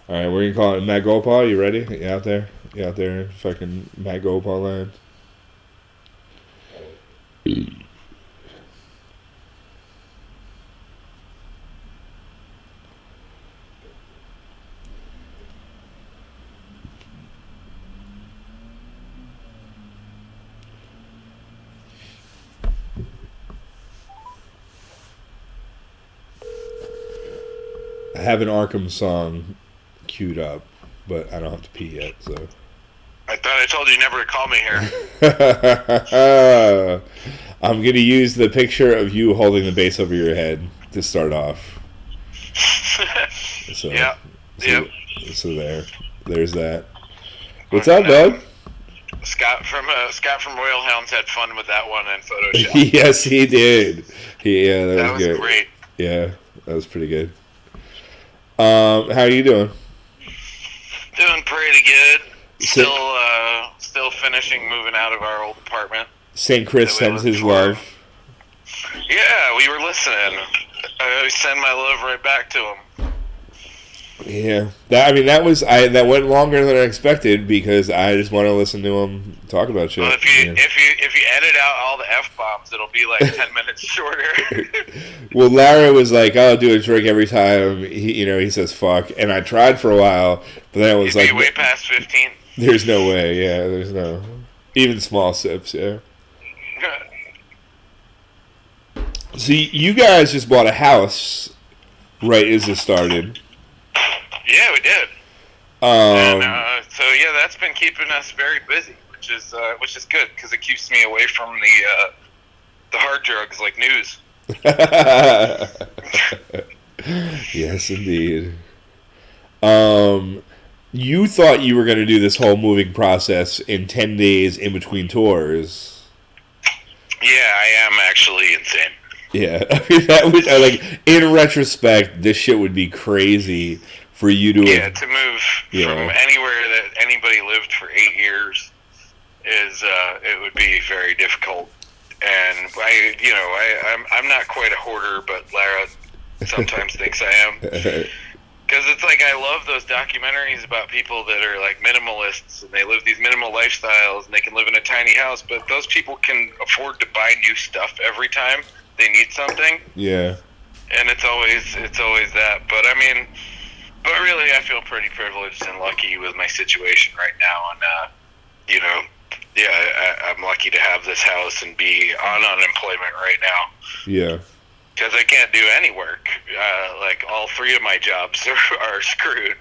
All right, we're gonna call it Matt Goldpaugh. You ready? You out there? You out there in fucking Matt Goldpaugh land? I have an Arkham song queued up, but I don't have to pee yet, so. I thought I told you never to call me here. I'm gonna use the picture of you holding the base over your head to start off. So, yeah. So, so there's that. What's up, bud? Scott from Royal Hounds had fun with that one in Photoshop. Yes, he did. That was good. Great. Yeah, that was pretty good. How are you doing? Doing pretty good. Still finishing moving out of our old apartment. St. Chris sends his love. Yeah, we were listening. I send my love right back to him. Yeah, that went longer than I expected because I just want to listen to him talk about shit. Well, if you edit out all the F-bombs, it'll be like 10 minutes shorter. Well, Larry was like, "Oh, I'll do a drink every time." He says "fuck," and I tried for a while, but then it was like way past 15. There's no way. Yeah, there's no even small sips. Yeah. So you guys just bought a house, right as it started. Yeah, we did. So yeah, that's been keeping us very busy, which is good because it keeps me away from the hard drugs like news. Yes, indeed. You thought you were going to do this whole moving process in 10 days in between tours. Yeah, I am actually insane. Yeah, I mean, that was like in retrospect, this shit would be crazy for you to to move from anywhere that anybody lived for 8 years it would be very difficult. And I'm not quite a hoarder, but Lara sometimes thinks I am. Because it's like I love those documentaries about people that are like minimalists and they live these minimal lifestyles and they can live in a tiny house, but those people can afford to buy new stuff every time they need something. Yeah. And it's always that. But I mean, really I feel pretty privileged and lucky with my situation right now. And, I'm lucky to have this house and be on unemployment right now. Yeah. Because I can't do any work. Like, all 3 of my jobs are screwed.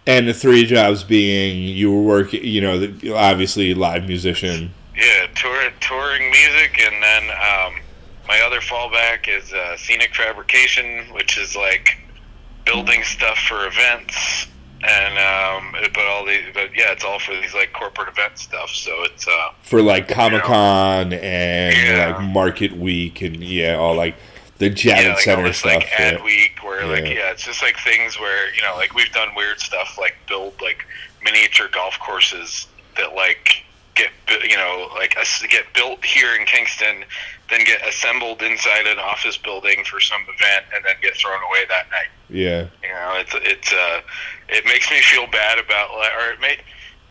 And the 3 jobs being you were working, obviously live musician. Yeah, touring music, and then my other fallback is scenic fabrication, which is like building stuff for events. And it's all for these like corporate event stuff. So it's for like Comic-Con and like Market Week and all like the Javits Center stuff. Like Ad Week, where it's just like things where like we've done weird stuff like build like miniature golf courses that like get built here in Kingston, then get assembled inside an office building for some event, and then get thrown away that night. Yeah. It makes me feel bad about,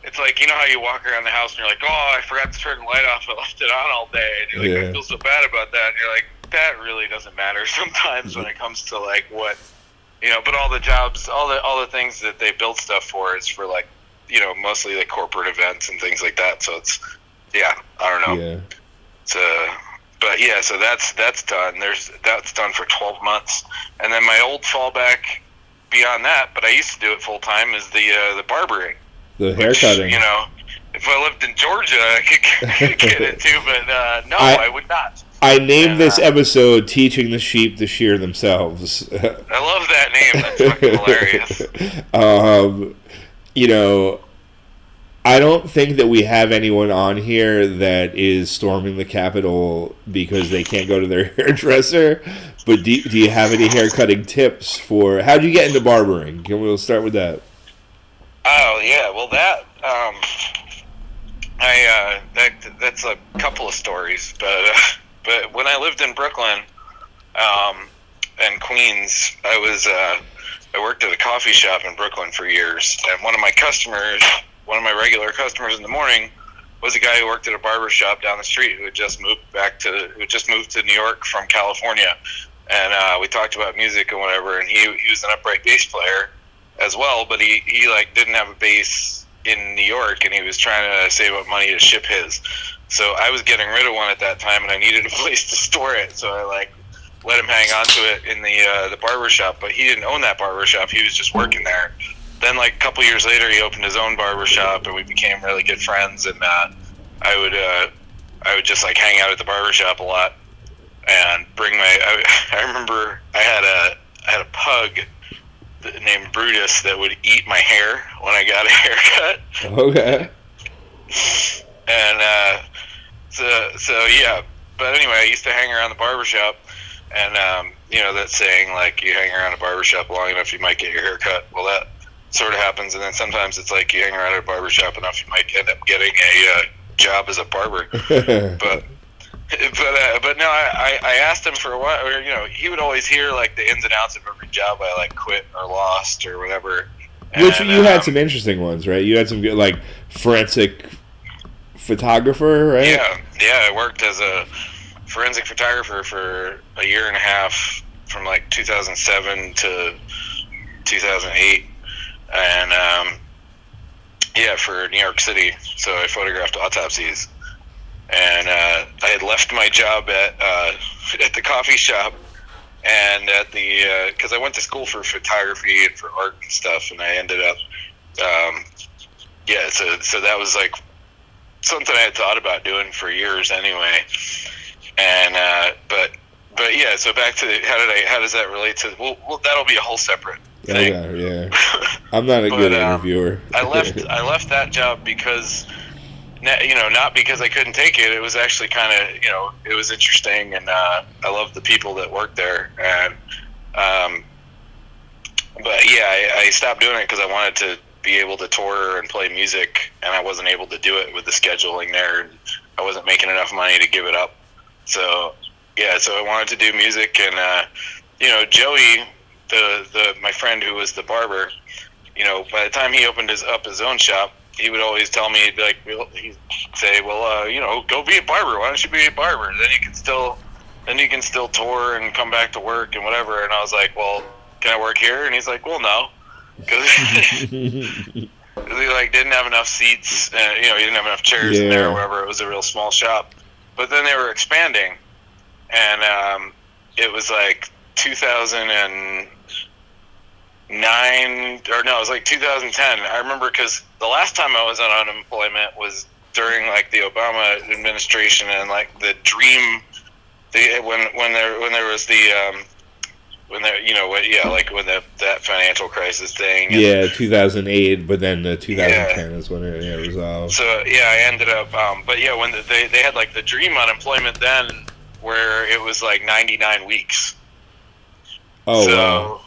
it's like, how you walk around the house and you're like, oh, I forgot to turn the light off, I left it on all day, and you're like, I feel so bad about that, and you're like, that really doesn't matter sometimes when it comes to like what, but all the jobs, all the things that they build stuff for is for like, mostly like corporate events and things like that. So it's, I don't know. Yeah. So that's done. That's done for 12 months. And then my old fallback beyond that, but I used to do it full time, is the barbering. The hair cutting. If I lived in Georgia, I could get into, but no, I would not. I named this episode "Teaching the Sheep to Shear Themselves." I love that name. That's fucking hilarious. I don't think that we have anyone on here that is storming the Capitol because they can't go to their hairdresser. But do you have any haircutting tips for how do you get into barbering? We'll start with that. Oh yeah, well that's a couple of stories, but when I lived in Brooklyn and Queens, I I worked at a coffee shop in Brooklyn for years, and one of my regular customers in the morning, was a guy who worked at a barber shop down the street who had just moved to New York from California, and we talked about music and whatever. And he was an upright bass player as well, but he like didn't have a bass in New York, and he was trying to save up money to ship his. So I was getting rid of one at that time, and I needed a place to store it. So I like let him hang on to it in the barber shop, but he didn't own that barber shop. He was just working there. Then, like a couple years later, he opened his own barber shop, and we became really good friends. And I would just like hang out at the barber shop a lot, and bring my. I remember I had a pug named Brutus that would eat my hair when I got a haircut. Okay. And so yeah. But anyway, I used to hang around the barber shop, and that saying, like, you hang around a barber shop long enough, you might get your hair cut. Well, that sort of happens, and then sometimes it's like you hang around at a barber shop enough, you might end up getting a job as a barber. But no, I asked him for a while, or he would always hear like the ins and outs of every job I like quit or lost or whatever. Which you had some interesting ones, right? You had some good, like, forensic photographer, right? Yeah. I worked as a forensic photographer for a year and a half, from like 2007 to 2008, and for New York City. So I photographed autopsies, and I had left my job at the coffee shop, and at the because I went to school for photography and for art and stuff, and I ended up so that was like something I had thought about doing for years anyway. And but yeah, so back to how does that relate to well that'll be a whole separate thing. Yeah. I'm not a good interviewer. I left that job because not because I couldn't take it. It was actually kind of it was interesting, and I loved the people that worked there. And but yeah, I stopped doing it because I wanted to be able to tour and play music, and I wasn't able to do it with the scheduling there. And I wasn't making enough money to give it up. So yeah, so I wanted to do music, and Joey, my friend who was the barber, by the time he opened his own shop, he would always tell me, like, he'd say, well, go be a barber. Why don't you be a barber? Then you can still tour and come back to work and whatever. And I was like, well, can I work here? And he's like, well, no, because he like didn't have enough seats, and he didn't have enough chairs in there or whatever. It was a real small shop. But then they were expanding, and it was like 2009, or no, it was like 2010. I remember because the last time I was on unemployment was during like the Obama administration, and like the dream, when there was the that financial crisis thing. And 2008, but then the 2010 is when it resolved. So yeah, I ended up, but yeah, when they had like the dream unemployment then, where it was like 99 weeks. Oh, wow.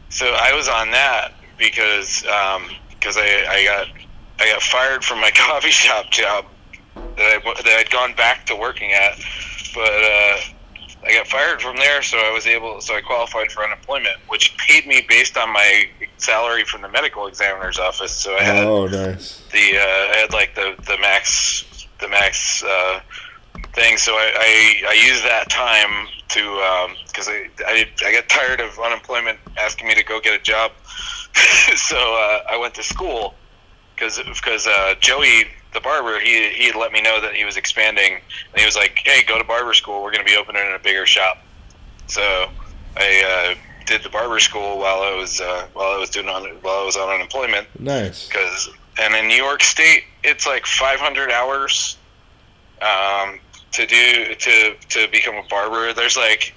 So I was on that because I got fired from my coffee shop job that I'd gone back to working at, but I got fired from there, so I qualified for unemployment, which paid me based on my salary from the medical examiner's office. So I had nice. I had like the max thing. So I used that time to because I got tired of unemployment asking me to go get a job. So I went to school because Joey, the barber, he had let me know that he was expanding, and he was like, hey, go to barber school, we're going to be opening a bigger shop. So I did the barber school while I was on unemployment. Nice. And in New York State, it's like 500 hours to become a barber. There's like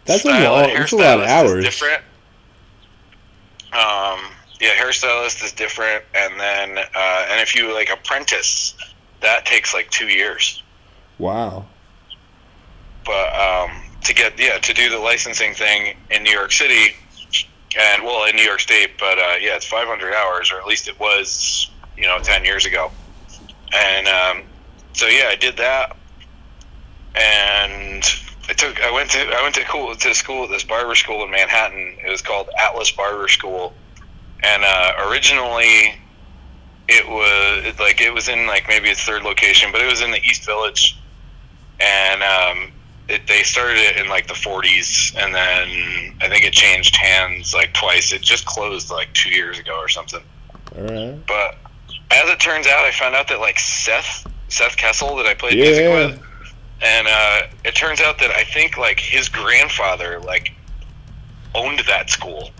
that's a lot of hours. Different. Hairstylist is different, and then and if you like apprentice, that takes like 2 years. Wow. But to do the licensing thing in New York City, and in New York State, but it's 500 hours, or at least it was 10 years ago. And so I did that, and I went to school at this barber school in Manhattan. It was called Atlas Barber School, and originally it was in like maybe its third location, but it was in the East Village, and they started it in like the 40s, and then I think it changed hands like twice. It just closed like 2 years ago or something. All right. But as it turns out, I found out that like Seth Kessel that I played music with, and it turns out that I think like his grandfather like owned that school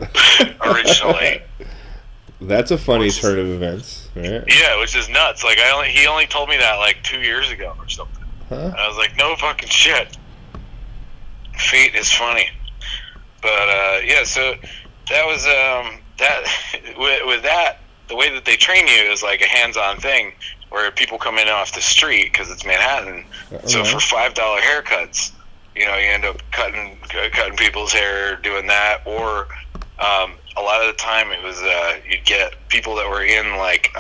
originally. That's a funny turn of events, right? Yeah, which is nuts. Like he only told me that like 2 years ago or something. Huh? And I was like, no fucking shit. Fate is funny. But yeah, so that was that with that, the way that they train you is like a hands-on thing where people come in off the street because it's Manhattan. So for $5 haircuts, you end up cutting people's hair, doing that, or a lot of the time it was you'd get people that were in like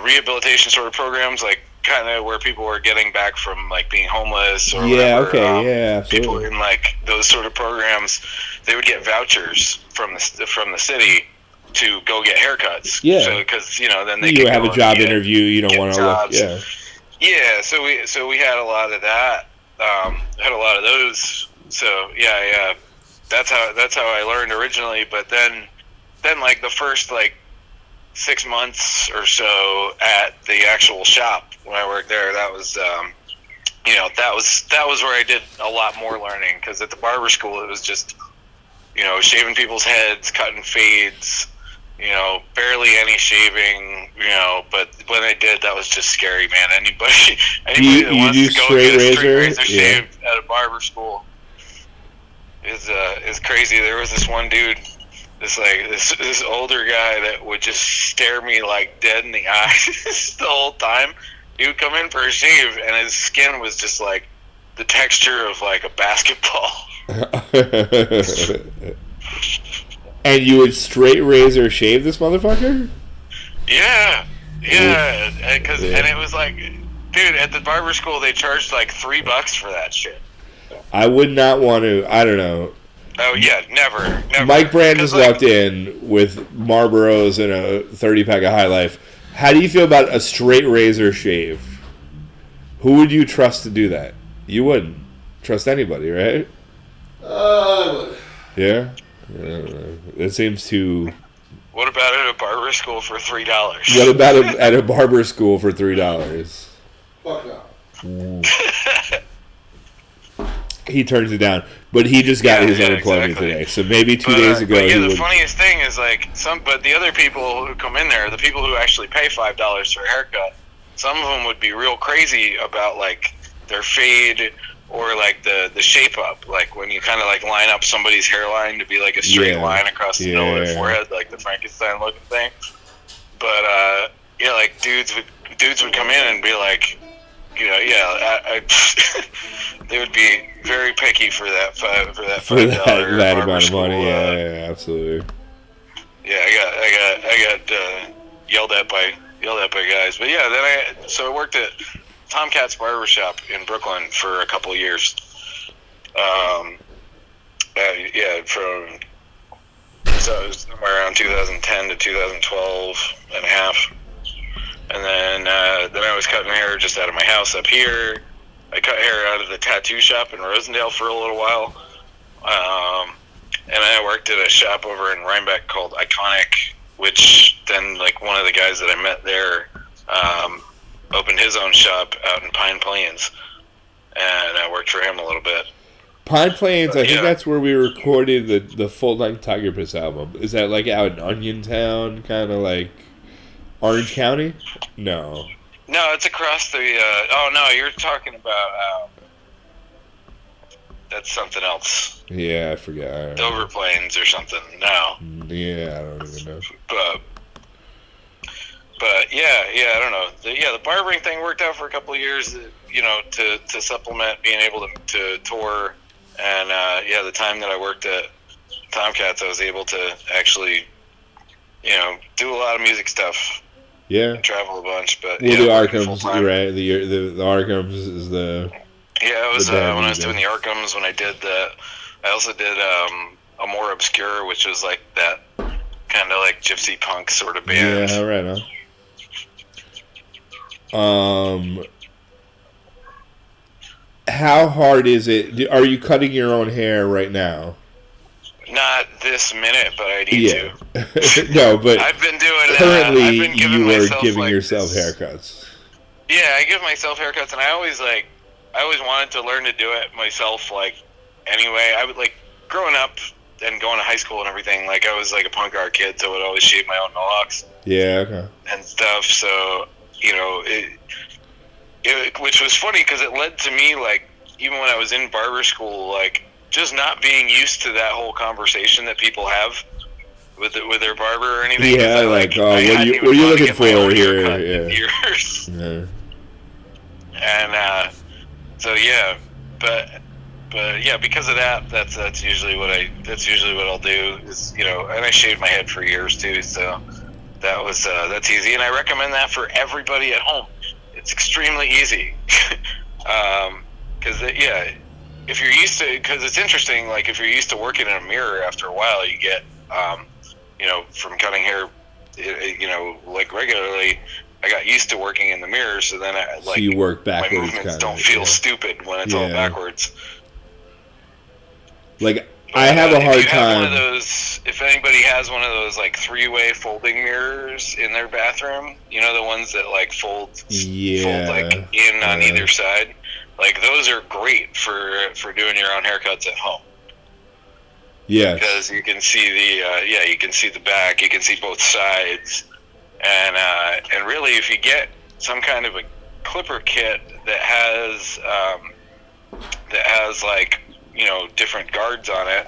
rehabilitation sort of programs, like kind of where people were getting back from like being homeless or whatever. People in like those sort of programs, they would get vouchers from the city to go get haircuts. Yeah. So because then they have a job interview, you don't want to look. Yeah. Yeah. So we had a lot of that. Had a lot of those. So yeah. That's how I learned originally. But then like the first like 6 months or so at the actual shop when I worked there, that was that was where I did a lot more learning, because at the barber school it was just shaving people's heads, cutting fades, barely any shaving, but when I did, that was just scary, man. Anybody that wants to go get a straight razor shave at a barber school is crazy. There was this one dude, this older guy that would just stare me like dead in the eyes the whole time. He would come in for a shave, and his skin was just like the texture of like a basketball. And you would straight razor shave this motherfucker? Yeah, and it was like, dude, at the barber school they charged like $3 for that shit. I would not want to. I don't know. Oh yeah, never. Mike Brand just walked in with Marlboros and a 30-pack of High Life. How do you feel about a straight razor shave? Who would you trust to do that? You wouldn't trust anybody, right? I would. Yeah? It seems to... What about at a barber school for $3? What about at a barber school for $3? Fuck no. He turns it down, but he just got his unemployment today. So maybe 2 days ago. But the funniest thing is like but the other people who come in there, the people who actually pay $5 for a haircut, some of them would be real crazy about like their fade or like the shape up, like when you kind of like line up somebody's hairline to be like a straight line across the middle of their forehead, like the Frankenstein looking thing. But like dudes would come in and be like, they would be very picky for that $5 that amount of money. Yeah, absolutely. Yeah, I got yelled at by guys. But yeah, then I worked at Tomcat's Barbershop in Brooklyn for a couple of years. So it was somewhere around 2010 to 2012 and a half. And then I was cutting hair just out of my house up here. I cut hair out of the tattoo shop in Rosendale for a little while. And I worked at a shop over in Rhinebeck called Iconic, which then like one of the guys that I met there opened his own shop out in Pine Plains. And I worked for him a little bit. Pine Plains, I think that's where we recorded the full-length Tiger Piss album. Is that like out in Onion Town, kind of like Orange County? No. No, it's across the... you're talking about... that's something else. Yeah, I forget. Dover Plains or something. No. Yeah, I don't even know. But yeah, I don't know. The barbering thing worked out for a couple of years, to supplement being able to tour. And, the time that I worked at Tomcats, I was able to actually, do a lot of music stuff. Yeah. travel a bunch. But Well, yeah, the working Arkhams, full-time. right? The Arkhams is the Yeah, it was band when I you was doing did. the Arkhams. When I did that, I also did a more obscure, which was like that kind of like gypsy punk sort of band. Yeah, right on. How hard is it? Are you cutting your own hair right now? Not this minute, but I need Yeah. to. No, but I've been doing. currently I've been giving you are myself giving like yourself this, haircuts. Yeah, I give myself haircuts, and I always wanted to learn to do it myself. Like, anyway, I would like growing up and going to high school and everything. Like, I was like a punk rock kid, so I would always shave my own mohawks. Yeah. Okay. And stuff. So which was funny because it led to me like even when I was in barber school, like just not being used to that whole conversation that people have with their barber or anything. Yeah, what are you looking for here? Yeah. Years. Yeah. And so yeah, but yeah, because of that, that's usually what I'll do is and I shaved my head for years too, so that was that's easy, and I recommend that for everybody at home. It's extremely easy, because if you're used to, because it's interesting, like if you're used to working in a mirror, after a while you get from cutting hair, like regularly. I got used to working in the mirror, so then so you work backwards. My movements don't feel stupid when it's all backwards. Like I have a hard time. If anybody has one of those like 3-way folding mirrors in their bathroom, the ones that like fold like in on either side, like those are great for doing your own haircuts at home. Yeah, because you can see you can see the back, you can see both sides. And really, if you get some kind of a clipper kit that has like different guards on it,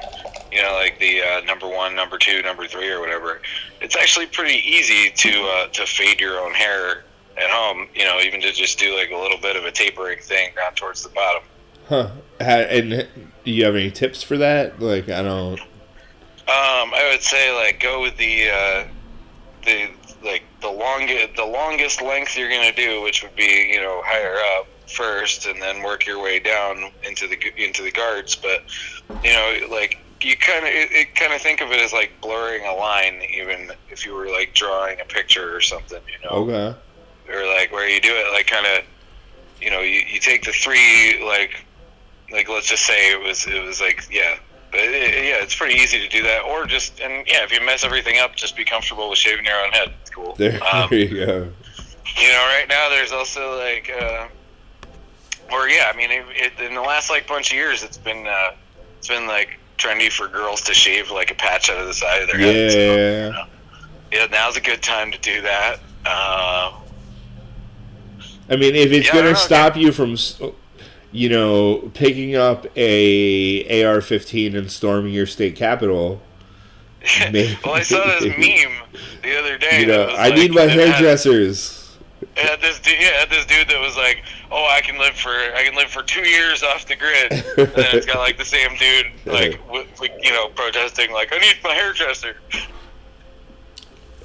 like the number 1, number 2, number 3, or whatever, it's actually pretty easy to fade your own hair at home. Even to just do like a little bit of a tapering thing down towards the bottom. Huh? And do you have any tips for that? Like I don't. I would say like go with the longest length you're gonna do, which would be higher up first, and then work your way down into the guards. But like you kind of think of it as like blurring a line, even if you were like drawing a picture or something. Okay. Or like where you do it like kind of you take the 3 like let's just say it was like But it's pretty easy to do that, or if you mess everything up, just be comfortable with shaving your own head. It's cool. There you go. Right now there's also like, in the last like bunch of years, it's been like trendy for girls to shave like a patch out of the side of their head. So, now's a good time to do that. If it's gonna stop you from picking up a AR-15 and storming your state capitol. Well, I saw this meme the other day. I need my hairdressers. It had this dude that was like, "Oh, I can live for 2 years off the grid." And then it's got like the same dude like protesting like, "I need my hairdresser."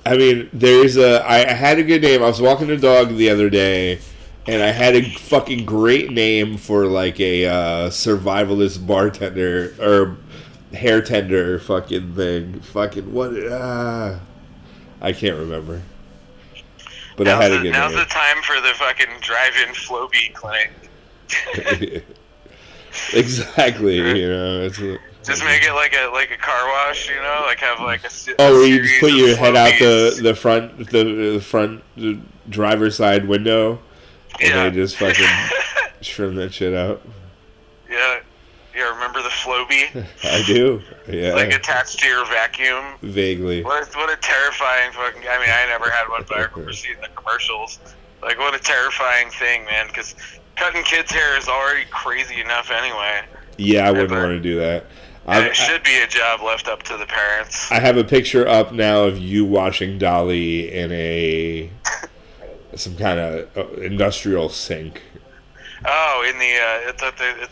I had a good name. I was walking the dog the other day. And I had a fucking great name for like a survivalist bartender or hair tender fucking thing. Fucking what? I can't remember. But I had a good name. Now's the time for the fucking drive-in Flowbee clinic. Exactly. It's just make it like a car wash. Like have like a. Where you just put your head out the front driver's side window. And they just fucking trim that shit out. Yeah, remember the Flowbee? I do, yeah. Like attached to your vacuum? Vaguely. What a terrifying fucking... I never had one, but I remember seeing the commercials. Like, what a terrifying thing, man, because cutting kids' hair is already crazy enough anyway. Yeah, I wouldn't want to do that. It should be a job left up to the parents. I have a picture up now of you washing Dolly in some kind of industrial sink. Oh, in the it's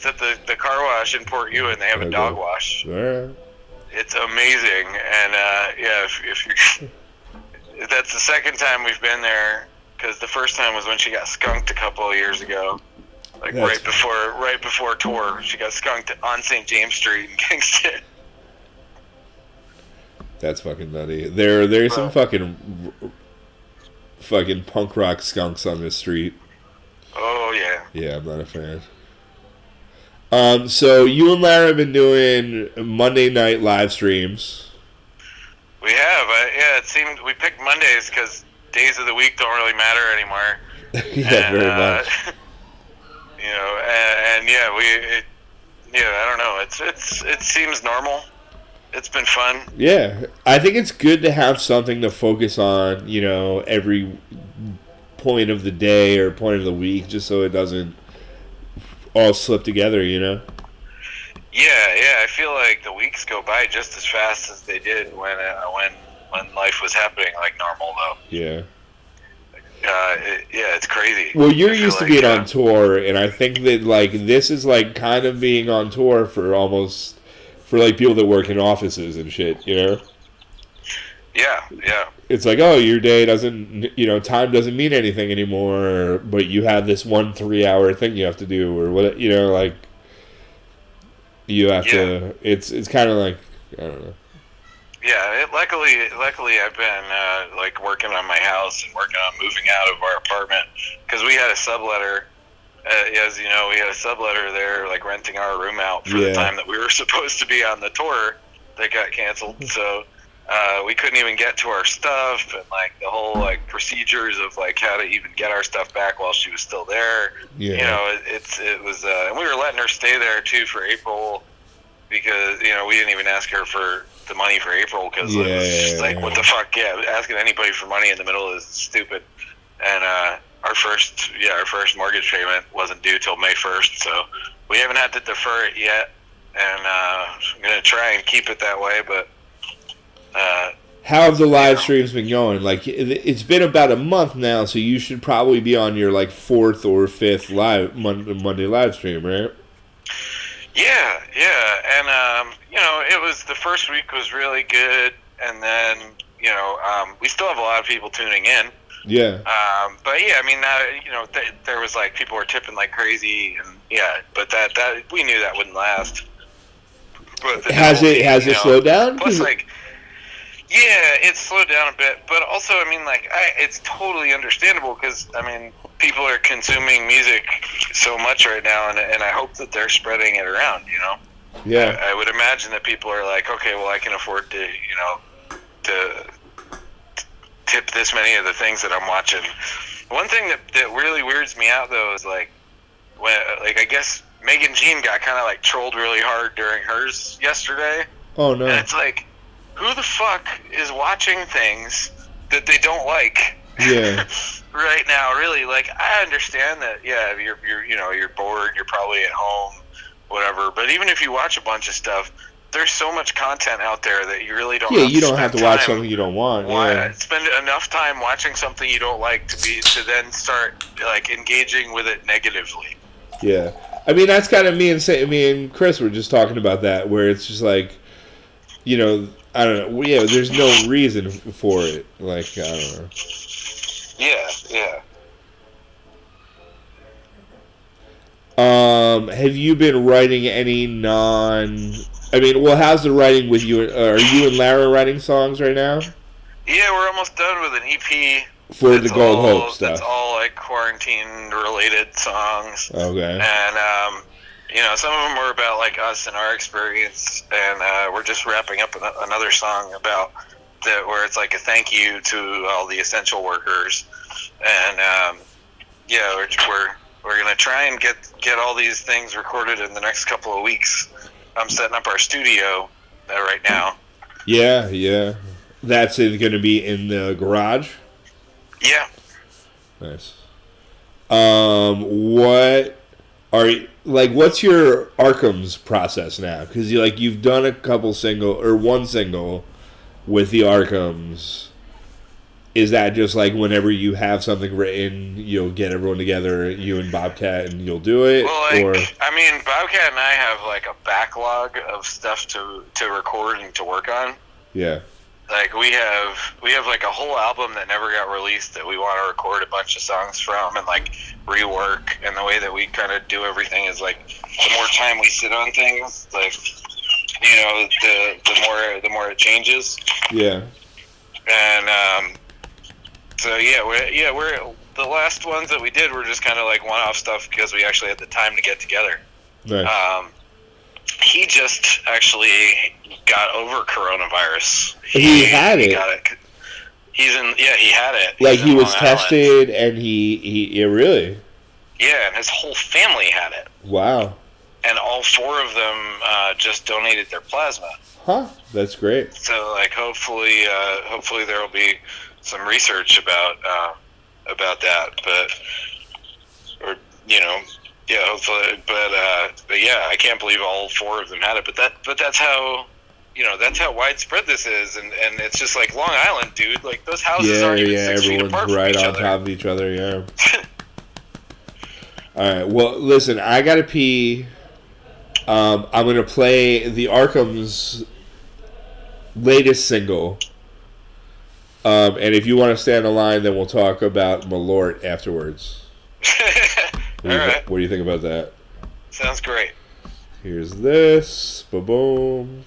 at the car wash in Port Ewan. They have a dog wash. Right. It's amazing, and if you That's the second time we've been there, because the first time was when she got skunked a couple of years ago. Like right before tour, she got skunked on St. James Street in Kingston. That's fucking nutty. There's some fucking punk rock skunks on this street. Oh yeah. Yeah, I'm not a fan. So you and Lara have been doing Monday night live streams. We have, it seemed we picked Mondays because days of the week don't really matter anymore. Very much. I don't know. It seems normal. It's been fun. Yeah, I think it's good to have something to focus on, every point of the day or point of the week, just so it doesn't all slip together, Yeah, I feel like the weeks go by just as fast as they did when life was happening like normal, though. Yeah. It's crazy. Well, you're used to being on tour, and I think that this is kind of being on tour for people that work in offices and shit, Yeah. It's your day doesn't, time doesn't mean anything anymore, but you have this 1 3-hour thing you have to do, or what, you have to. It's kind of I don't know. Yeah, luckily I've been working on my house and working on moving out of our apartment because we had a subletter. As you know, we had a subletter there, renting our room out for the time that we were supposed to be on the tour. That got canceled, so we couldn't even get to our stuff and the whole procedures of how to even get our stuff back while she was still there. Yeah. It was, and we were letting her stay there too for April because we didn't even ask her for the money for April because it was just what the fuck? Yeah, asking anybody for money in the middle is stupid. And our first mortgage payment wasn't due till May 1st, so we haven't had to defer it yet. And I'm gonna try and keep it that way. But how have the live streams been going? It's been about a month now, so you should probably be on your 4th or 5th Monday live stream, right? Yeah, and it was the first week was really good, and then we still have a lot of people tuning in. Yeah. But yeah, I mean, there was people were tipping like crazy, and but that we knew that wouldn't last. But has it slowed down? Plus, it's slowed down a bit, but also, I mean, it's totally understandable because people are consuming music so much right now, and I hope that they're spreading it around. Yeah. I would imagine that people are okay, well, I can afford to to tip this many of the things that I'm watching. One thing that really weirds me out though is when I guess Megan Jean got kind of trolled really hard during hers yesterday. Oh no! And it's who the fuck is watching things that they don't like? Yeah. Right now, really, I understand that. Yeah, you're bored. You're probably at home, whatever. But even if you watch a bunch of stuff, there's so much content out there that you really don't. Yeah, you don't have to watch something you don't want. Yeah. Spend enough time watching something you don't like to then start engaging with it negatively. Yeah, I mean that's kind of me and Chris were just talking about that, where it's just I don't know. Yeah, there's no reason for it. I don't know. Yeah. Have you been writing any how's the writing with you? Are you and Lara writing songs right now? Yeah, we're almost done with an EP. For the Gold Hope stuff. That's all quarantine-related songs. Okay. And, some of them were about us and our experience, and we're just wrapping up another song about that where it's a thank you to all the essential workers. And, we're going to try and get all these things recorded in the next couple of weeks. I'm setting up our studio right now. Yeah. That's going to be in the garage? Yeah. Nice. What's your Arkham's process now? Because you've done a couple one single with the Arkhams. Is that just whenever you have something written, you'll get everyone together, you and Bobcat, and you'll do it? Well, Bobcat and I have a backlog of stuff to record and to work on. Yeah. Like we have like a whole album that never got released that we want to record a bunch of songs from and like rework. And the way that we kind of do everything is like the more time we sit on things, like the more it changes. Yeah. And we're the last ones that we did were just kind of like one-off stuff because we actually had the time to get together. Right. He just actually got over coronavirus. He had it. Got it. He had it. Like he was Long tested, and he really. Yeah, and his whole family had it. Wow. And all 4 of them just donated their plasma. Huh? That's great. So, like, hopefully there will be some research about that, hopefully. But yeah, I can't believe all 4 of them had it. But that's how. That's how widespread this is, and it's just like Long Island, dude. Like those houses aren't even 6 feet apart from right each on other. top of each other. Yeah. All right. Well, listen, I gotta pee. I'm gonna play the Arkham's latest single, and if you want to stay on the line, then we'll talk about Malort afterwards. All right. What do you think about that? Sounds great. Here's this. Boom.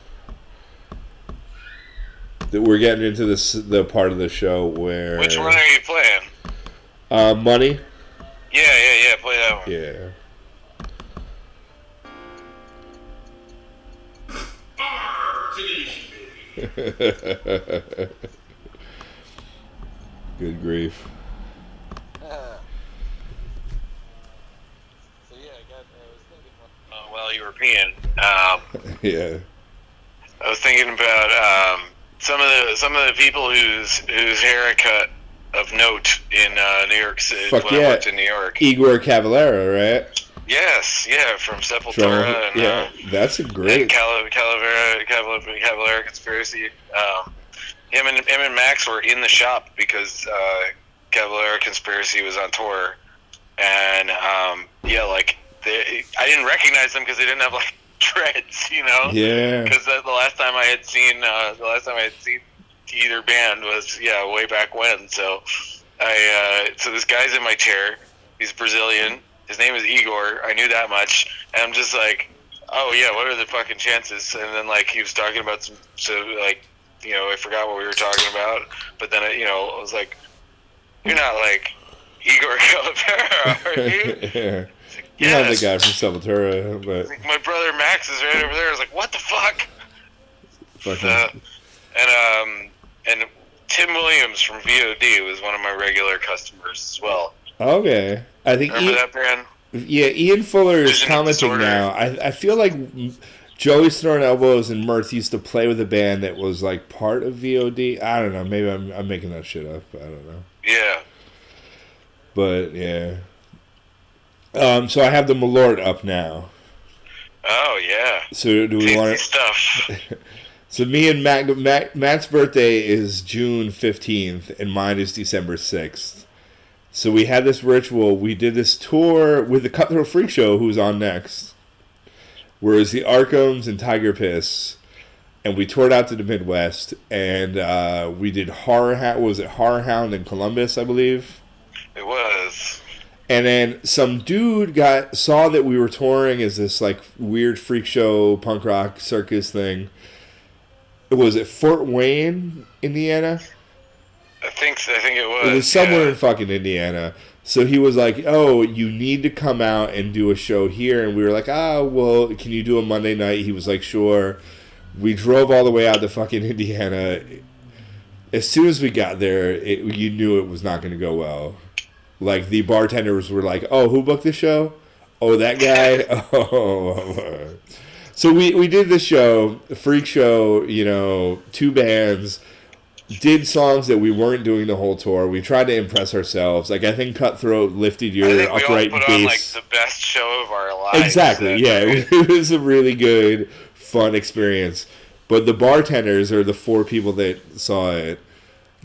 We're getting into the part of the show where... Which one are you playing? Money. Yeah. Play that one. Yeah. Good grief. So yeah, I was thinking while you were peeing. Yeah. I was thinking about some of the people whose hair I cut of note in New York City when I worked in New York. Igor Cavalera, right? Yes, yeah, from Sepultura and that's a great Cavalera Conspiracy. Him and Max were in the shop because Cavalera Conspiracy was on tour, and I didn't recognize them because they didn't have like dreads, Yeah. Because the last time I had seen either band was way back when. So so this guy's in my chair. He's Brazilian. His name is Igor. I knew that much, and I'm just like, oh yeah, what are the fucking chances? And then like he was talking about I forgot what we were talking about, but then I was like, you're not like Igor Calavera, are you? Yeah. You're not the guy from Sepultura, but my brother Max is right over there. I was like, what the fuck? And Tim Williams from VOD was one of my regular customers as well. Okay. I think remember that band? Yeah, Ian Fuller is commenting now. I feel like Joey's Throwing Elbows and Mirth used to play with a band that was like part of VOD. I don't know. Maybe I'm making that shit up. I don't know. Yeah. But yeah. So I have the Malort up now. Oh yeah. So do we want stuff? So me and Matt's birthday is June 15th, and mine is December 6th. So we had this ritual. We did this tour with the Cutthroat Freak Show, who's on next. Whereas the Arkhams and Tiger Piss, and we toured out to the Midwest, and we did Horror Hound in Columbus, I believe. It was. And then some dude saw that we were touring as this like weird freak show punk rock circus thing. Was it Fort Wayne, Indiana? I think it was. It was somewhere in fucking Indiana. So he was like, "Oh, you need to come out and do a show here." And we were like, well, can you do a Monday night?" He was like, "Sure." We drove all the way out to fucking Indiana. As soon as we got there, you knew it was not going to go well. Like, the bartenders were like, "Oh, who booked the show? Oh, that guy? Oh." So we did the show, the freak show, 2 bands, did songs that we weren't doing the whole tour. We tried to impress ourselves. Like, I think Cutthroat lifted your upright bass. I think we all put on, like, the best show of our lives. Exactly, yeah. It was a really good, fun experience. But the bartenders, or the 4 people that saw it,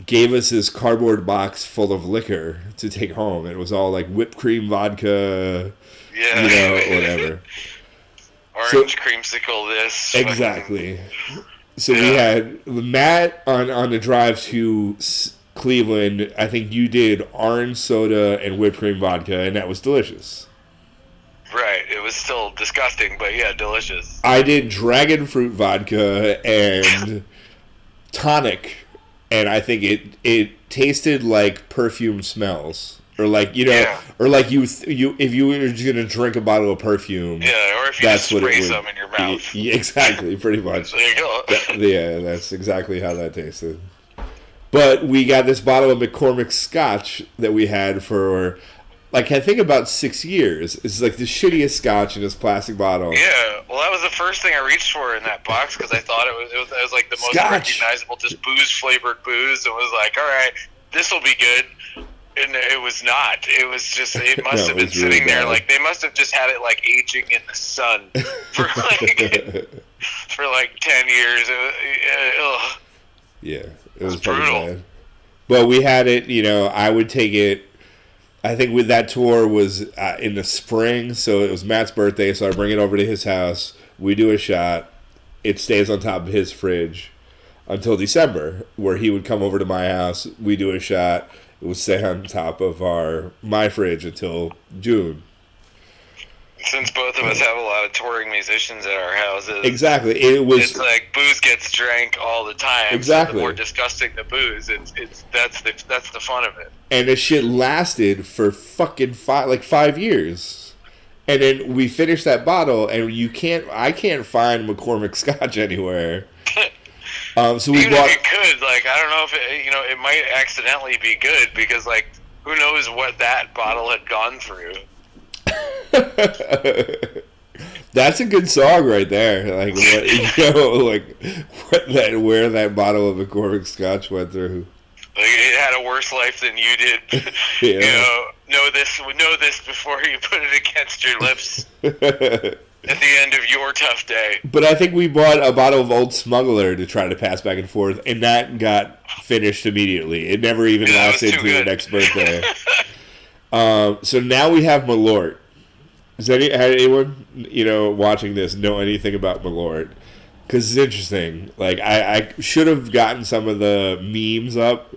gave us this cardboard box full of liquor to take home. It was all like whipped cream, vodka, whatever. Orange creamsicle this. Exactly. So we had Matt on the drive to Cleveland. I think you did orange soda and whipped cream vodka, and that was delicious. Right. It was still disgusting, but yeah, delicious. I did dragon fruit vodka and tonic, and I think it tasted like perfume smells, or like or like you if you were just gonna drink a bottle of perfume. Yeah, or if you just spray some in your mouth. Exactly, pretty much. There you go. Yeah, that's exactly how that tasted. But we got this bottle of McCormick Scotch that we had for, like, I think about 6 years. It's like the shittiest Scotch in this plastic bottle. Yeah, well, that was the first thing I reached for in that box because I thought it was like the most recognizable, just booze-flavored booze. And was like, all right, this will be good. And it was not. It was just, it must have been sitting really there. Like, they must have just had it, like, aging in the sun for, like, for like 10 years. Yeah, it was brutal. Bad. But we had it, I would take it. I think with that tour was in the spring, so it was Matt's birthday, so I bring it over to his house. We do a shot. It stays on top of his fridge until December, where he would come over to my house. We do a shot. It would stay on top of my fridge until June. Since both of us have a lot of touring musicians at our houses, exactly, it's like booze gets drank all the time. Exactly, so the more disgusting the booze, that's the fun of it. And this shit lasted for fucking 5 years, and then we finished that bottle, and I can't find McCormick Scotch anywhere. So we even if you could, like, I don't know if it might accidentally be good because, like, who knows what that bottle had gone through. That's a good song right there. Like, where that bottle of McCormick Scotch went through. Like, it had a worse life than you did. Yeah. Know this before you put it against your lips at the end of your tough day. But I think we bought a bottle of Old Smuggler to try to pass back and forth, and that got finished immediately. It never even lasted to the next birthday. So now we have Malort. Does anyone, watching this know anything about Malort? Because it's interesting. Like, I should have gotten some of the memes up.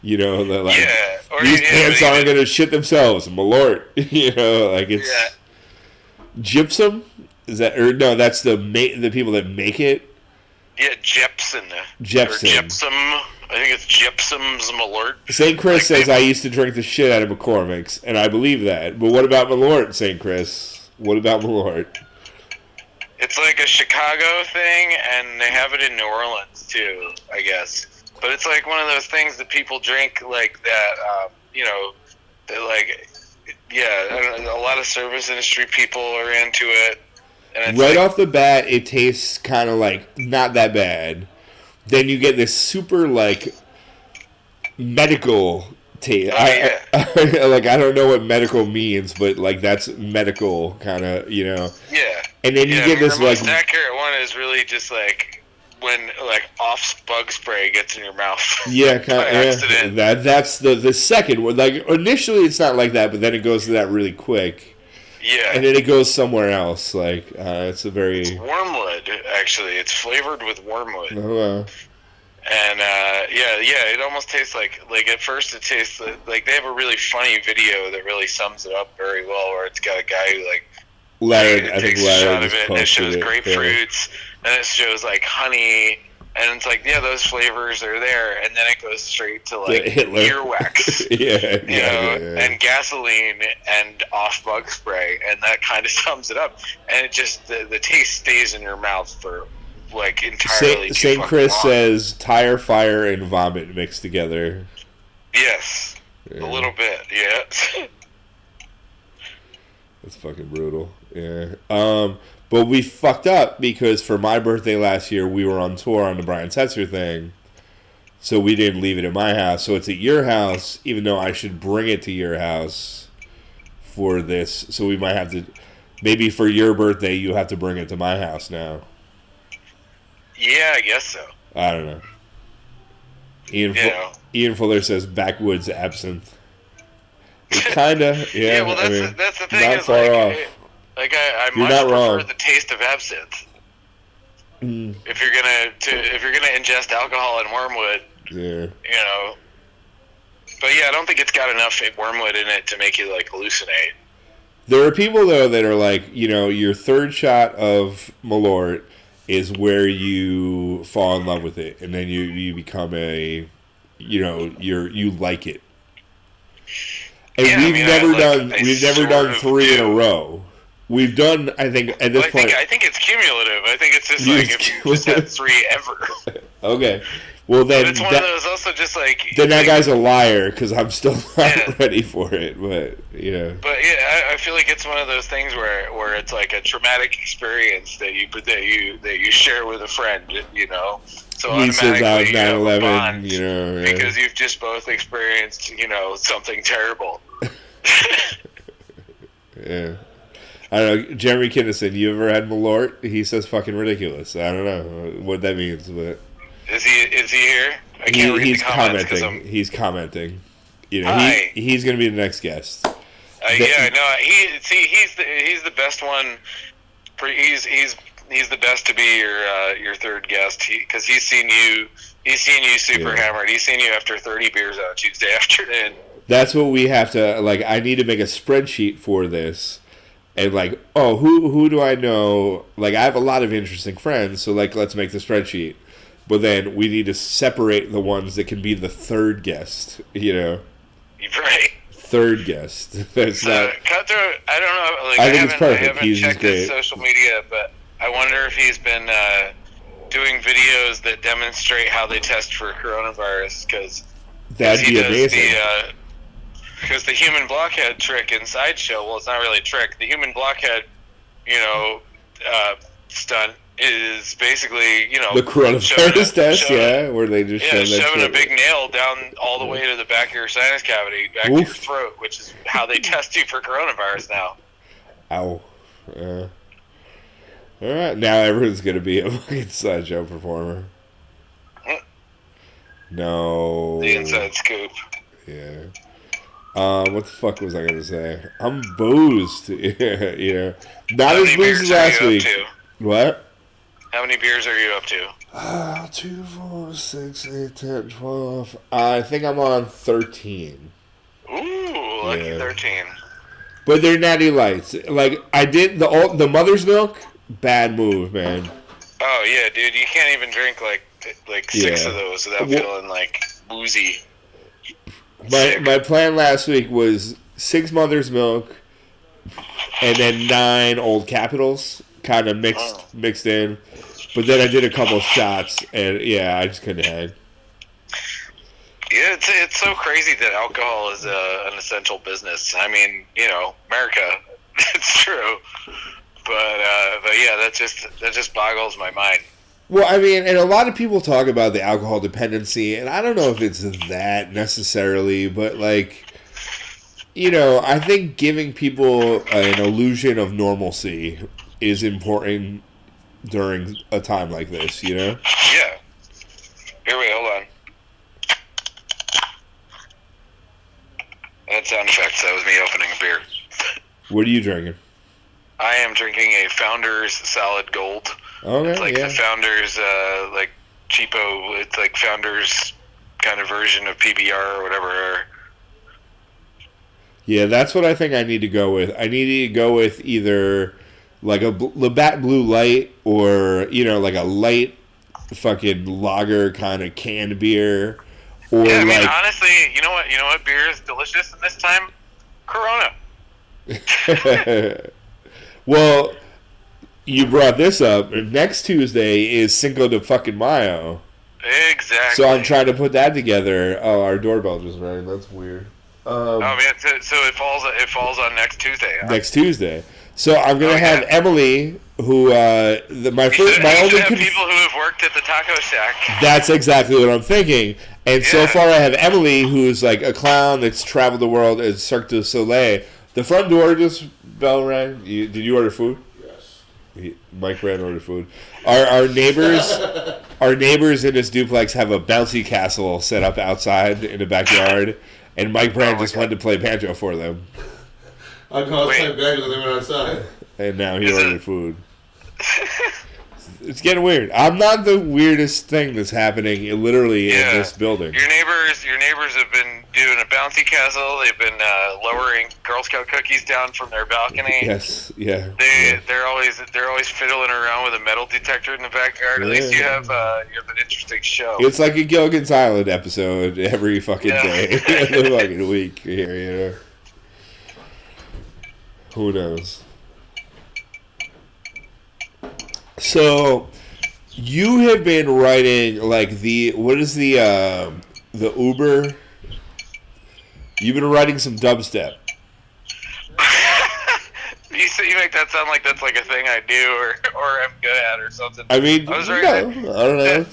These pants aren't going to shit themselves. Malort. Like, it's... Yeah. Gypsum? Is that... Or, no, that's the people that make it. Yeah, Jepson. Jepson. Or Gypsum. I think it's Gypsum's Malort. St. Chris says I used to drink the shit out of McCormick's, and I believe that. But what about Malort, St. Chris? What about Malort? It's like a Chicago thing, and they have it in New Orleans, too, I guess. But it's like one of those things that people drink, like that, a lot of service industry people are into it. And right off the bat, it tastes kind of like not that bad. Then you get this super, like, medical taste. I don't know what medical means, but, like, that's medical kind of, Yeah. And then you get this, the most accurate one is really just, like, when, like, off bug spray gets in your mouth. Yeah, kind of. Accident. That's the second one. Like, initially it's not like that, but then it goes to that really quick. Yeah. And then it goes somewhere else. Like, it's a very... It's wormwood, actually. It's flavored with wormwood. Oh, wow. And, it almost tastes like at first it tastes like they have a really funny video that really sums it up very well, where it's got a guy who, like, takes a shot of it, and it shows grapefruits, and it shows, like, honey, and it's like, yeah, those flavors are there, and then it goes straight to, like, earwax, and gasoline and off bug spray, and that kind of sums it up, and it just, the taste stays in your mouth for, like, entirely St. Chris says tire fire and vomit mixed together. Yes, a little bit, yeah. That's fucking brutal. Yeah. But we fucked up because for my birthday last year, we were on tour on the Brian Setzer thing. So we didn't leave it at my house. So it's at your house, even though I should bring it to your house for this. So we might have to... Maybe for your birthday, you have to bring it to my house now. Yeah, I guess so. I don't know. Ian Fuller says backwoods absinthe. Kinda, yeah. Yeah, well, that's the thing. Not is, far like, off. I You're much not prefer wrong. the taste of absinthe. If you're gonna ingest alcohol and wormwood, But yeah, I don't think it's got enough wormwood in it to make you like hallucinate. There are people though that are like, your third shot of Malort is where you fall in love with it, and then you become you like it. And we've never done 3 in a row. We've done, I think, at this point. I think it's cumulative. I think it's just like if you just had 3 ever. Okay. Well, then. But it's one of those also just like. Then that guy's a liar because I'm still not ready for it. But, But yeah, I feel like it's one of those things where it's like a traumatic experience that you share with a friend, So he says automatically 9/11, because you've just both experienced, something terrible. Yeah. I don't know, Jeremy Kinnison, you ever had Malort? He says fucking ridiculous. I don't know what that means, but is he here? I can't read the comments commenting. He's commenting. Hi. He's going to be the next guest. Yeah, no, he's the best one. He's the best to be your third guest because he's seen you super hammered. He's seen you after 30 beers on Tuesday afternoon. That's what we have to I need to make a spreadsheet for this. And who do I know? I have a lot of interesting friends, so let's make the spreadsheet. But then we need to separate the ones that can be the third guest. Right. Third guest. That's not. Cutthroat. I don't know. I think it's perfect. I haven't He's checked great. his social media, but I wonder if he's been doing videos that demonstrate how they test for coronavirus. Because that'd be amazing. Because the human blockhead trick in Sideshow, well, it's not really a trick. The human blockhead, stunt is basically, the coronavirus test, where they just shoving a big nail down all the way to the back of your sinus cavity, back to your throat, which is how they test you for coronavirus now. Ow. All right, now everyone's gonna be a fucking Sideshow performer. No. The inside scoop. Yeah. What the fuck was I gonna say? I'm boozed. Not as boozed as last week. What? How many beers are you up to? 2, 4, 6, 8, 10, 12. I think I'm on 13. Ooh, lucky 13. But they're natty lights. I did the mother's milk. Bad move, man. Oh yeah, dude. You can't even drink like 6 of those without feeling woozy. My plan last week was 6 mother's milk, and then 9 Old Capitals, kind of mixed in. But then I did a couple shots, and I just couldn't hang. Yeah, it's so crazy that alcohol is an essential business. I mean, America, it's true. But yeah, that just boggles my mind. Well, I mean, and a lot of people talk about the alcohol dependency, and I don't know if it's that necessarily, but I think giving people an illusion of normalcy is important during a time like this, Yeah. Here, wait, hold on. That sound effects, that was me opening a beer. What are you drinking? I am drinking a Founders Solid Gold. Okay, it's the Founders, cheapo, it's like Founders kind of version of PBR or whatever. Yeah, that's what I think I need to go with. I need to go with either a Labatt Blue Light or, a light fucking lager kind of canned beer. Or yeah, I mean, honestly, you know what beer is delicious in this time? Corona. Well, you brought this up. Next Tuesday is Cinco de fucking Mayo. Exactly. So I'm trying to put that together. Oh, our doorbell just rang. That's weird. Oh man, so it falls on next Tuesday. Huh? Next Tuesday. So I'm gonna have Emily, who my only people who have worked at the taco shack. That's exactly what I'm thinking. And so far, I have Emily, who's a clown that's traveled the world as Cirque du Soleil. The front door just bell rang. Did you order food? Yes. Mike Brand ordered food. Our neighbors in this duplex have a bouncy castle set up outside in the backyard, and Mike Brand just wanted to play banjo for them. I caused playing banjo when they went outside. And now he ordered food. It's getting weird. I'm not the weirdest thing that's happening literally in this building. Your neighbors have been doing a bouncy castle. They've been lowering Girl Scout cookies down from their balcony. Yes, yeah. They're always fiddling around with a metal detector in the backyard. At least you have an interesting show. It's like a Gilligan's Island episode every fucking day of the fucking week here, you know. Who knows? So, you have been writing like what is the Uber? You've been writing some dubstep. You make that sound like that's like a thing I do or I'm good at or something. I mean, I don't know.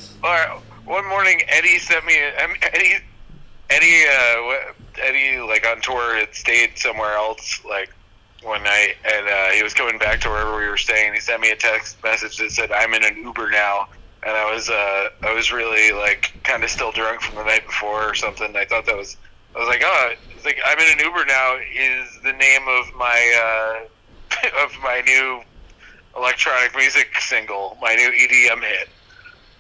One morning, Eddie sent me Eddie like on tour had stayed somewhere else like one night, and he was coming back to wherever we were staying. He sent me a text message that said, "I'm in an Uber now," and I was really like kind of still drunk from the night before or something. I thought I was like, oh, it's like "I'm in an Uber now" is the name of my new electronic music single, my new EDM hit.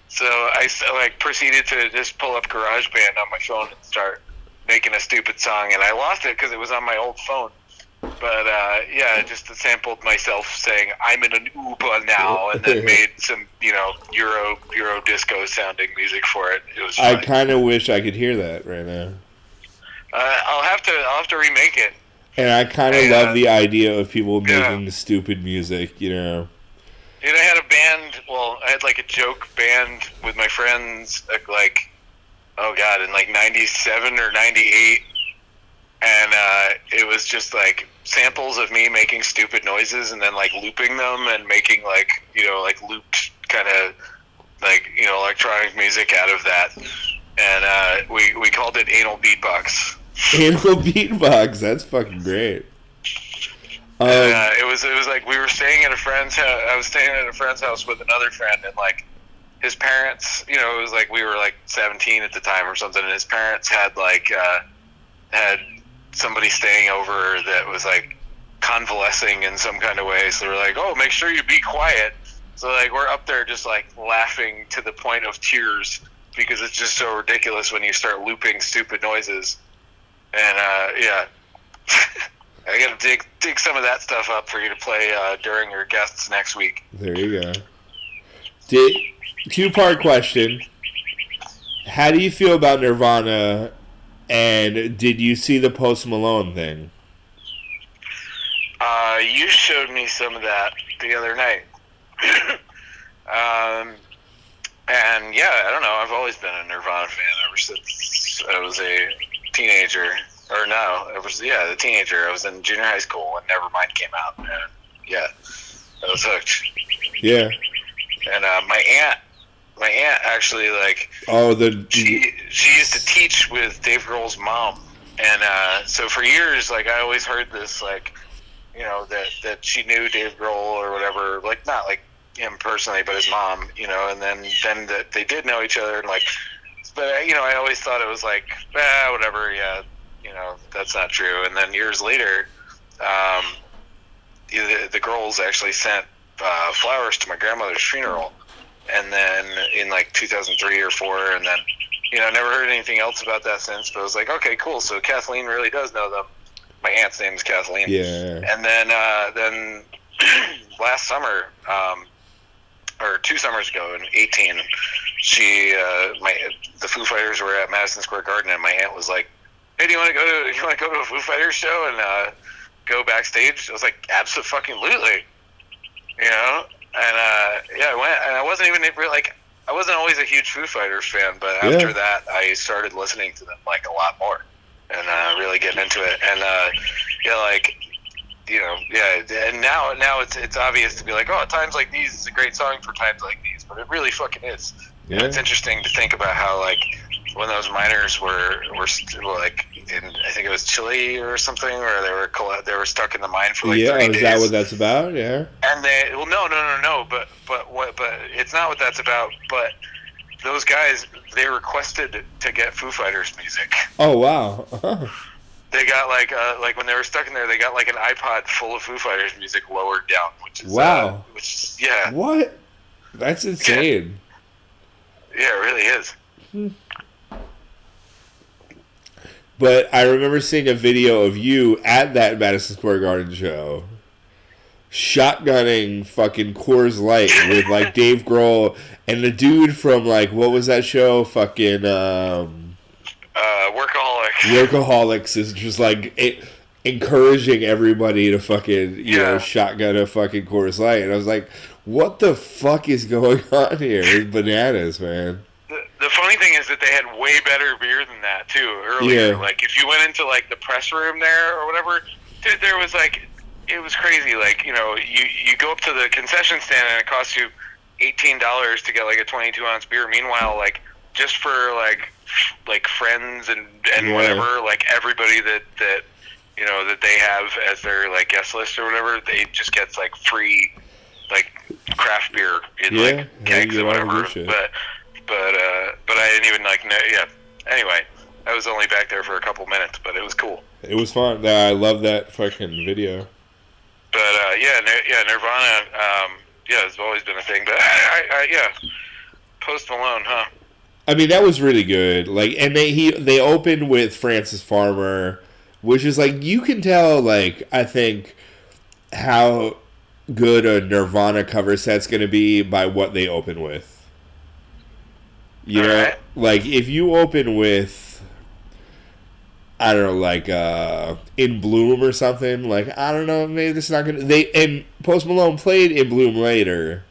So I like proceeded to just pull up GarageBand on my phone and start making a stupid song, and I lost it because it was on my old phone. But just sampled myself saying "I'm in an Uber now," and then made some Euro disco sounding music for it. It was fun. I kind of wish I could hear that right now. I'll have to remake it. And I kind of love the idea of people making stupid music, you know. Dude, I had a band. Well, I had like a joke band with my friends, like, oh god, in like '97 or '98. And it was just like samples of me making stupid noises and then like looping them and making like looped kind of like electronic music out of that. And we called it Anal Beatbox. Anal Beatbox, that's fucking great. It was like we were staying at a friend's house. I was staying at a friend's house with another friend, and like his parents, it was like we were like 17 at the time or something, and his parents had had somebody staying over that was like convalescing in some kind of way, so they're like, oh, make sure you be quiet. So like we're up there just like laughing to the point of tears because it's just so ridiculous when you start looping stupid noises. And I gotta dig some of that stuff up for you to play during your guests next week. There you go. Two-part question. How do you feel about Nirvana? And did you see the Post Malone thing? You showed me some of that the other night. And yeah, I don't know. I've always been a Nirvana fan ever since I was a teenager. Or no, the teenager. I was in junior high school when Nevermind came out. And yeah, I was hooked. Yeah. And my aunt actually she used to teach with Dave Grohl's mom, and so for years I always heard this that she knew Dave Grohl or whatever, like not like him personally but his mom, and then that they did know each other, and but I always thought it was like whatever, that's not true. And then years later the girls actually sent flowers to my grandmother's funeral. And then in 2003 or 4, and then I never heard anything else about that since. But I was like, okay, cool. So Kathleen really does know them. My aunt's name is Kathleen. Yeah. And then last summer, or 2 summers ago in 18, the Foo Fighters were at Madison Square Garden, and my aunt was like, "Hey, do you want to go to a Foo Fighters show and go backstage?" I was like, "Absolutely," And I went, and I wasn't even really I wasn't always a huge Foo Fighters fan, but after that, I started listening to them a lot more, and really getting into it. And and now it's obvious to be like, oh, at times like these is a great song for times like these, but it really fucking is. Yeah. And it's interesting to think about how when those miners were in, I think it was Chile or something, where they were stuck in the mine for 30 days. Is that what that's about? Yeah. And no, but it's not what that's about. But those guys, they requested to get Foo Fighters music. Oh wow. They got when they were stuck in there, they got an iPod full of Foo Fighters music lowered down, which is wow. yeah. What? That's insane. Yeah, it really is. But I remember seeing a video of you at that Madison Square Garden show, shotgunning fucking Coors Light with like Dave Grohl and the dude from like what was that show? Fucking Workaholics is just like encouraging everybody to fucking you know shotgun a fucking Coors Light, and I was like, what the fuck is going on here? It's bananas, man. The funny thing is that they had way better beer than that too earlier. Yeah. Like if you went into like the press room there or whatever, dude, there was like it was crazy. Like you know, you go up to the concession stand and it costs you $18 to get like a 22-ounce beer. Meanwhile, like just for like friends and whatever, like everybody that you know that they have as their like guest list or whatever, they just gets like free like craft beer in like kegs or whatever. But I didn't even like know. Yeah. Anyway, I was only back there for a couple minutes, but it was cool. It was fun. I love that fucking video. But Nirvana. It's always been a thing. But Post Malone, huh? I mean, that was really good. Like, and they opened with Francis Farmer, which is like you can tell. Like, I think how good a Nirvana cover set's going to be by what they open with. You know, right. Like if you open with, I don't know, like In Bloom or something. Like I don't know, maybe this is not gonna. And Post Malone played In Bloom later,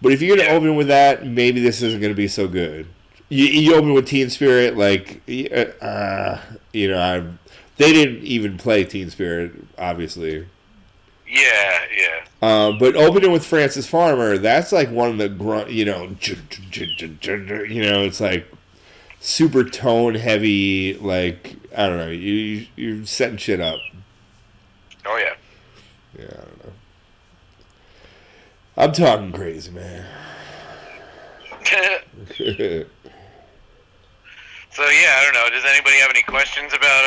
but if you're gonna open with that, maybe this isn't gonna be so good. You open with Teen Spirit, like you know, they didn't even play Teen Spirit, obviously. Yeah. But opening with Francis Farmer, that's like one of the you know, it's like super tone heavy. Like I don't know, you're setting shit up. Oh yeah. Yeah, I don't know. I'm talking crazy, man. So yeah, I don't know. Does anybody have any questions about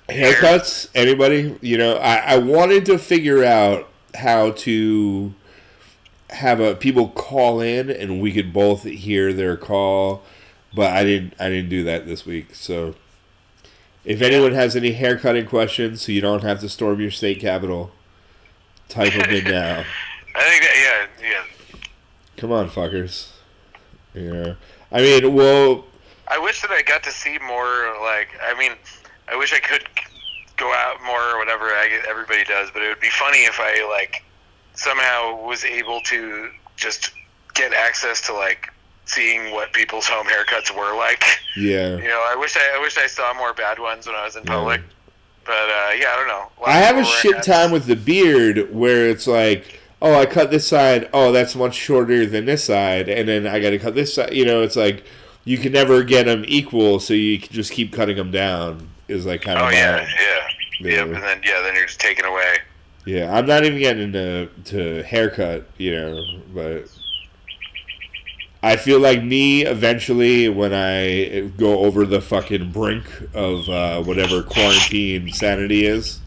haircuts? Anybody? You know, I wanted to figure out how to have people call in and we could both hear their call, but I didn't do that this week. So if anyone has any haircutting questions, so you don't have to storm your state capitol, type them in now. I think that yeah. Come on, fuckers. You know, I mean, well. I wish that I got to see more, like, I mean, I wish I could go out more or whatever everybody does, but it would be funny if I, like, somehow was able to just get access to, like, seeing what people's home haircuts were like. Yeah. You know, I wish I saw more bad ones when I was in public, but, I don't know. I have a shit time with the beard where it's like, oh, I cut this side, oh, that's much shorter than this side, and then I got to cut this side, you know, it's like, you can never get them equal, so you can just keep cutting them down. Is like kind of. Oh yeah. And then you're just taken away. Yeah, I'm not even getting into haircut, you know, but I feel like me eventually when I go over the fucking brink of whatever quarantine sanity is,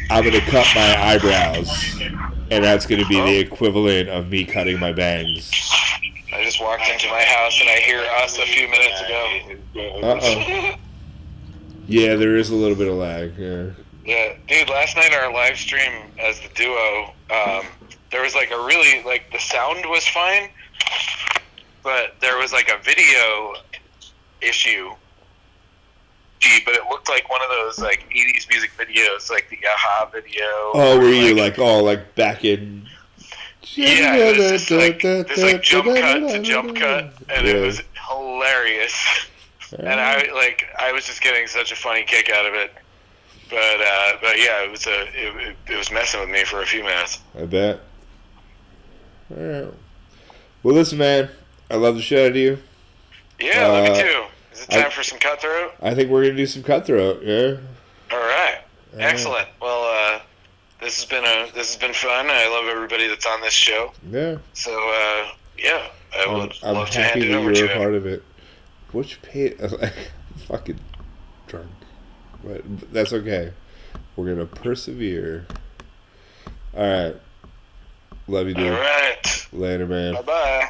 I'm gonna cut my eyebrows, and that's gonna be the equivalent of me cutting my bangs. I just walked into my house and I hear us a few minutes ago. Uh-oh. Yeah, there is a little bit of lag. Yeah, dude, last night our live stream as the duo, there was like a really, like, the sound was fine, but there was like a video issue, but it looked like one of those, like, 80s music videos, like the Yaha video. Oh, were you, like, all, like, back in... Yeah, it was just like this jump cut to jump cut, and it was hilarious. And I was just getting such a funny kick out of it. But yeah, it was messing with me for a few minutes. I bet. All right. Well, listen, man, I love the show out of you. Yeah, love me too. Is it time for some Cutthroat? I think we're gonna do some Cutthroat. Yeah. All right. Excellent. Well, this has been fun. I love everybody that's on this show. Yeah. So I would love to hand it over to him. I'm happy that you're a part of it. Which page? I'm fucking drunk, but that's okay. We're gonna persevere. All right. Love you, dude. All right. Later, man. Bye-bye.